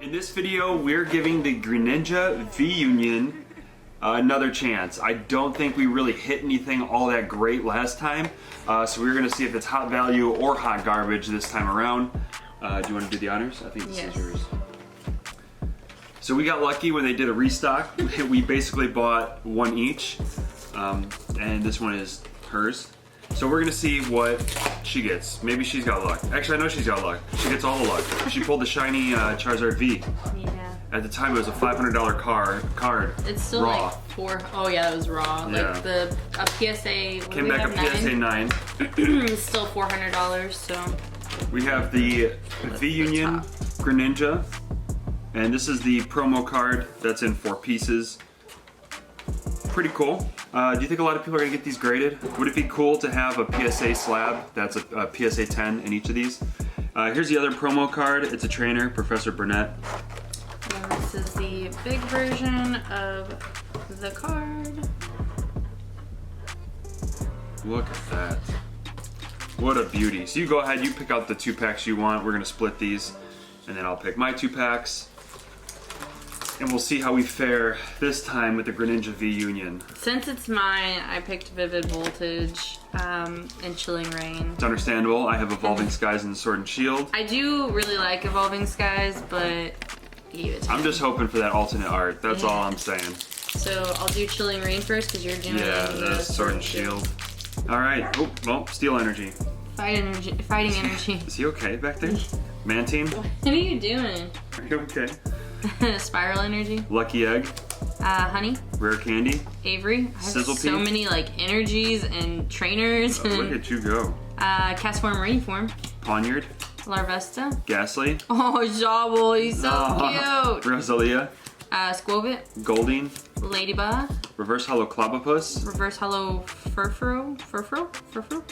In this video, we're giving the Greninja V-Union another chance. I don't think we really hit anything all that great last time, so we're gonna see if it's hot value or hot garbage this time around. Do you want to do the honors? I think this is yours. So we got lucky when they did a restock. We basically bought one each, and this one is hers. So we're gonna see what she gets. Maybe she's got luck. Actually, I know she's got luck. She gets all the luck. She pulled the shiny Charizard V. Yeah. At the time, it was a $500 card. It's still raw. like four. Oh yeah, that was raw. Yeah. Like a PSA. Came back a PSA 9. It's still $400. So. We have the V-Union Greninja, and this is the promo card that's in 4 pieces. Pretty cool. Do you think a lot of people are gonna get these graded? Would it be cool to have a PSA slab that's a PSA 10 in each of these? Here's the other promo card. It's a trainer, Professor Burnett. And this is the big version of the card. Look at that. What a beauty. So you go ahead, you pick out the 2 packs you want. We're gonna split these, and then I'll pick my 2 packs. And we'll see how we fare this time with the Greninja V-Union. Since it's mine, I picked Vivid Voltage and Chilling Rain. It's understandable. I have Evolving Skies and Sword and Shield. I do really like Evolving Skies, but give it to me. I'm just hoping for that alternate art. That's all I'm saying. So I'll do Chilling Rain first because you're doing the Sword and Shield. All right. Oh, well, Steel Energy. Fighting energy. Is he okay back there? Mantine? What are you doing? Are you okay? Spiral Energy. Lucky Egg. Honey. Rare Candy. Avery. I have Sizzle so Peak. many like energies and trainers. Oh, look at you go. Castform, Rainform. Poniard. Larvesta. Ghastly. Oh, Jawble, he's so cute. Rosalia. Squovit. Golding. Ladybug. Reverse Hollow Clobopus. Reverse Hollow Furfro.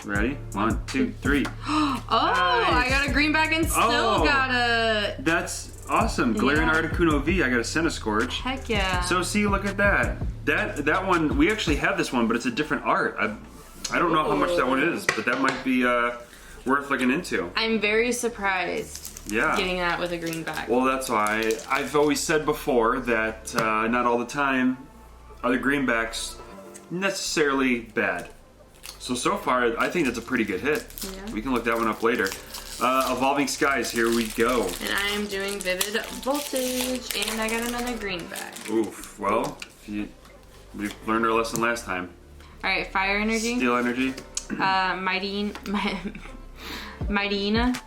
Ready? 1, 2, 3. Oh, Nice. I got a greenback and still got a... That's awesome. Galarian Yeah. Articuno V. I got a Centiskorch. Heck yeah. So see, look at that. That one, we actually have this one, but it's a different art. I don't know how much that one is, but that might be worth looking into. I'm very surprised getting that with a greenback. Well, that's why I've always said before that not all the time are the greenbacks necessarily bad. So far, I think that's a pretty good hit. Yeah. We can look that one up later. Evolving Skies, here we go. And I am doing Vivid Voltage, and I got another greenback. Oof, well, we learned our lesson last time. Alright, Fire Energy. Steel Energy. Mightyena.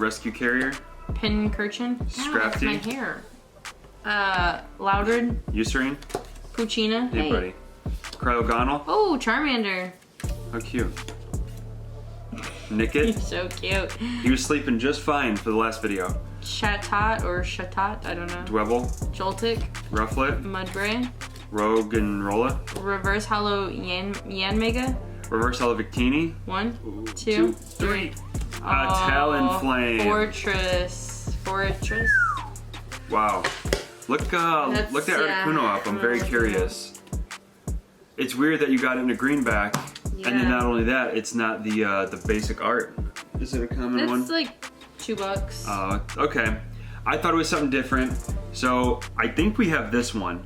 Rescue Carrier. Pincurchin. Scrafty. My hair. Loudred. Eucerin. Puccina. Hey, buddy. Cryogonal. Oh, Charmander. How cute. Nickit. So cute. He was sleeping just fine for the last video. Chatot or Chatot, I don't know. Dwebble. Joltik. Rufflet. Mudbray. Rogue and Rolla. Reverse Hollow Yanmega. Reverse Hollow Victini. 1, 2, 3. Talonflame. Fortress. Wow. Look that Articuno up. I'm very curious. It's weird that you got it in a greenback, and then not only that, it's not the basic art. Is it a common one? It's like $2. Okay. I thought it was something different. So I think we have this one.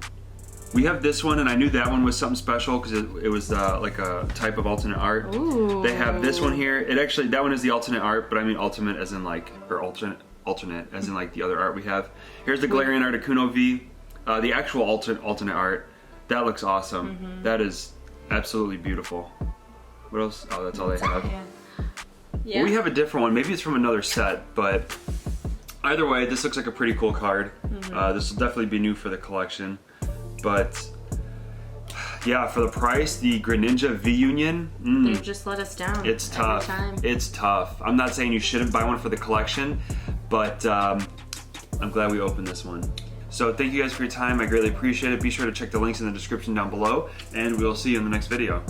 We have this one, and I knew that one was something special because it was like a type of alternate art. Ooh. They have this one here. It actually, that one is the alternate art, but I mean ultimate as in like, or alternate as in like the other art we have. Here's the Galarian Articuno V, the actual alternate art. That looks awesome. Mm-hmm. That is absolutely beautiful. What else? Oh, that's all they have. Yeah. Well, we have a different one. Maybe it's from another set, but either way, this looks like a pretty cool card. Mm-hmm. This will definitely be new for the collection. But yeah, for the price, the Greninja V-Union, They just let us down. it's tough. Every time. It's tough. I'm not saying you shouldn't buy one for the collection, but I'm glad we opened this one. So thank you guys for your time. I greatly appreciate it. Be sure to check the links in the description down below, and we'll see you in the next video.